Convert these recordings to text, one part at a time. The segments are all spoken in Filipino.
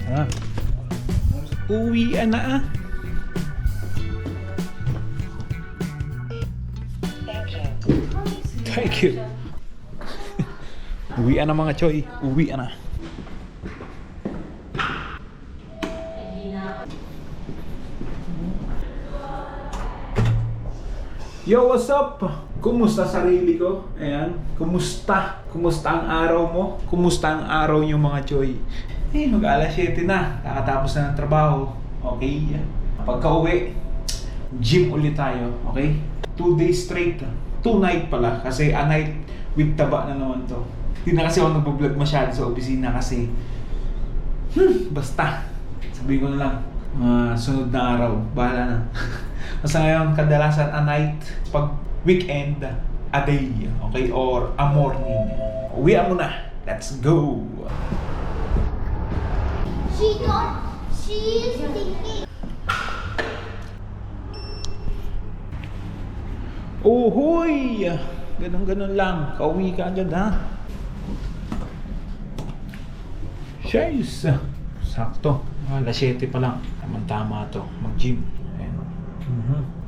Ah. Uwian na ah. Thank you. Uwian na mga choy. Uwian na. Yo, what's up? Kumusta sarili ko? Ayan. Kumusta? Kumusta ang araw mo? Kumusta ang araw niyo mga choy? Mag-alas 7 na. Kakatapos na ng trabaho. Okay. Pagka uwi, gym ulit tayo. Okay? 2 days straight. 2 night pala. Kasi a night with taba na naman to. Hindi na kasi ako nagbablog masyado sa opisina kasi basta. Sabihin ko na lang, sunod na araw. Bahala na. Basta ngayon, kadalasan a night. Pag weekend, a day. Okay? Or a morning. Uwian mo na. Let's go! She's thinking. Uhoy! Ganun-ganun lang. Kauwi ka agad ha. Shays! Sakto. Alas 7 pa lang. Tama-tama to. Mag-gym.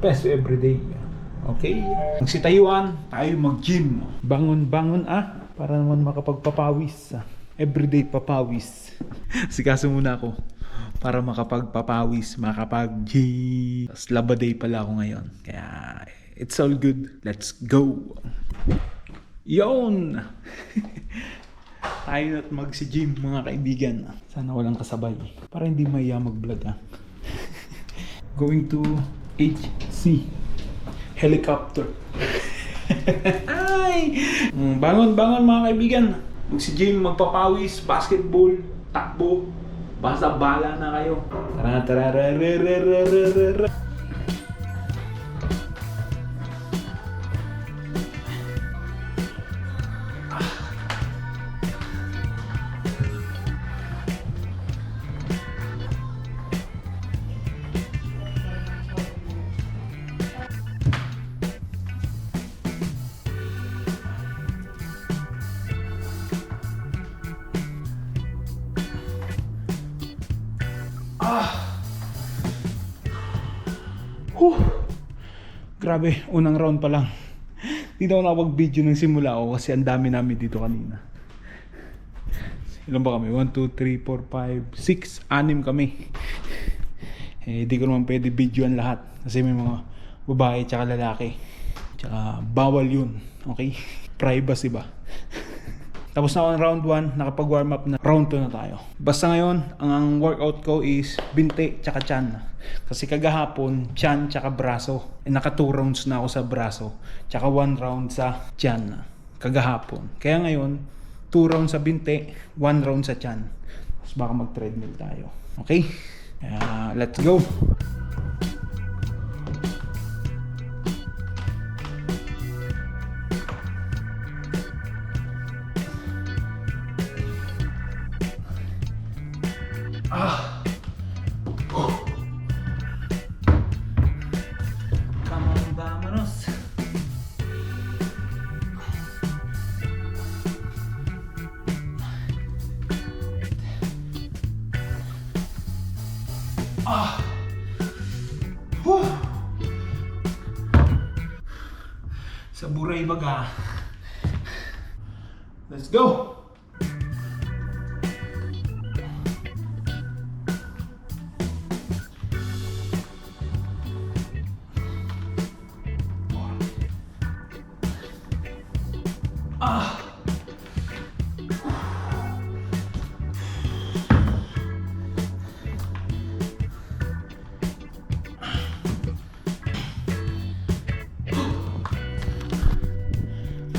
Best everyday. Okay? Magsitayuan, tayo mag-gym. Bangon-bangon para naman makapagpapawis. Everyday papawis. Sikaso muna ako para makapagpapawis, makapag-gym. Tapos labaday pala ako ngayon. Kaya it's all good. Let's go! Yon! Tayo na't magsi-gym mga kaibigan. Sana walang kasabay. Para hindi maya mag-vlog Going to HC helicopter. Ay! Bangon-bangon mga kaibigan. Magsi-gym, magpapawis, basketball, takbo. Basta bala na kayo. Tara. Grabe, unang round pa lang. Hindi na ako nakapag-video ng simula ako kasi ang dami namin dito kanina. Ilan ba kami? 1, 2, 3, 4, 5, 6, 6 kami. Hindi ko naman pwede videoan lahat kasi may mga babae tsaka lalaki. Tsaka bawal yun. Okay? Privacy ba? Tapos na ako ng round 1, nakapag-warm up na. Round 2 na tayo. Basta ngayon, ang workout ko is binte tsaka tiyan. Kasi kagahapon, tiyan tsaka braso. Naka 2 rounds na ako sa braso. Tsaka 1 round sa tiyan. Kagahapon. Kaya ngayon, 2 rounds sa binte, 1 round sa tiyan. Tapos baka mag-treadmill tayo. Okay? Let's go! Vámonos. Sa buray baga. Let's go.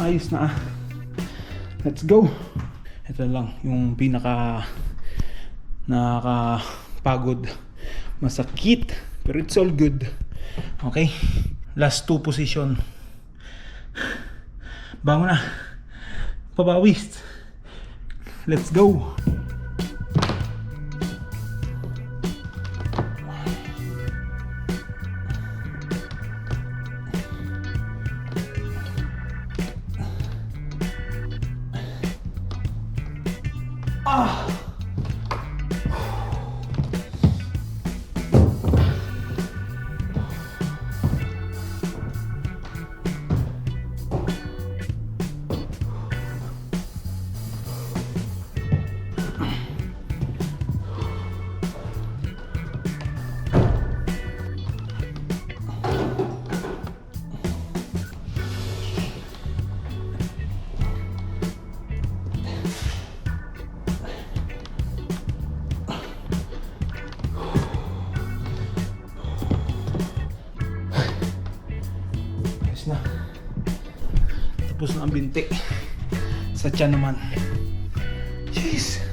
Ayos na Let's go. Ito lang yung pinaka nakakapagod, masakit, pero it's all good. Okay, last 2 position. Bangon na, pabawis. Let's go. Tapos na ang binti. Sa tiyan naman. Jeez.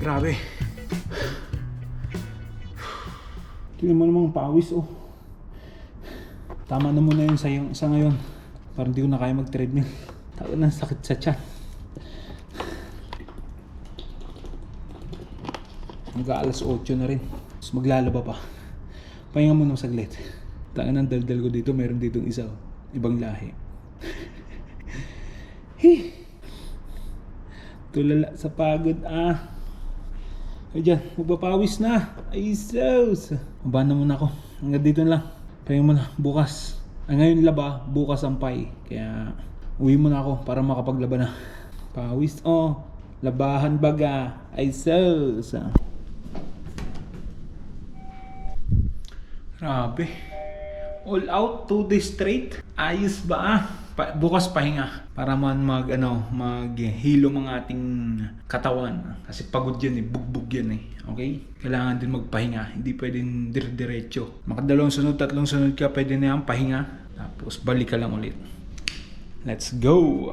Grabe. Tingnan mo namang pawis oh. Tama na muna yun sa ngayon. Parang di ko na kaya mag-treadmill. Tawa na sakit sa tiyan. Mag-aalas 8 na rin. Tapos maglalaba pa. Pahinga mo nang saglit. Taka ng daldal ko dito. Meron dito isa. Ibang lahi. Tulala sa pagod ah. Ay dyan, magpapawis na. Ay sus. Mabana muna ako. Hanggang dito na lang. Pahinga muna. Bukas. Ay ngayon laba, bukas ang pay. Kaya uwi muna ako para makapaglaba na. Pawis oh. Labahan baga. Ay sus. Grabe. All out 2 days straight. Ayos ba ah? Bukas pahinga para man maghilo ang ating katawan kasi pagod yan bugbog yan okay? Kailangan din magpahinga, hindi pwedeng diretso. Makadalawang sunod, tatlong sunod ka, pwede na yan pahinga tapos balik ka lang ulit. Let's go.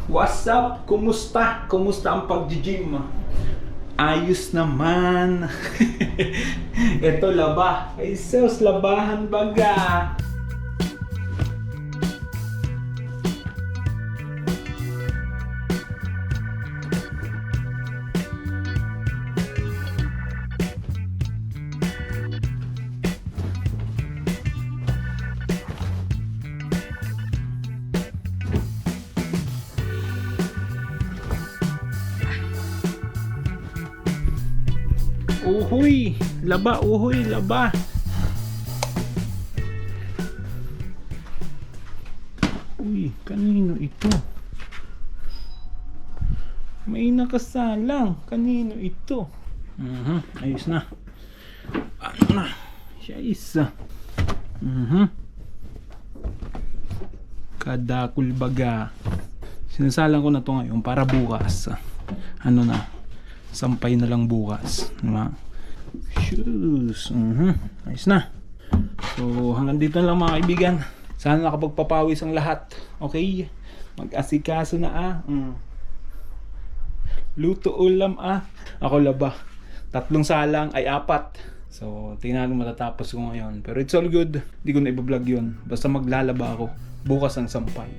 What's up? Kumusta ang pag-gym? Ayos naman. Ito laba. Ay sus, labahan baga. Uhoy, laba, uhoy, laba. Uy, kanino ito? May nakasalang. Kanino ito? Ayos na. Ano na? Siya isa. Kadakul baga. Sinasalang ko na to ngayon para bukas. Ano na? Sampay na lang bukas, diba? Shoes. Ayos na. So hanggang dito na lang mga kaibigan. Sana nakapagpapawis ang lahat. Okay? Mag-asikaso na Luto ulam Ako laba. 3 salang ay 4. So tingnan mo matatapos ko ngayon. Pero it's all good. Hindi ko na i-vlog yun. Basta maglalaba ako. Bukas ang sampay.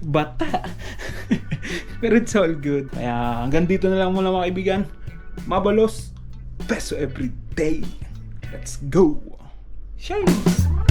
Bata. Pero it's all good. Kaya hanggang dito na lang muna mga kaibigan. Mabalos. Peso every day. Let's go. Cheers!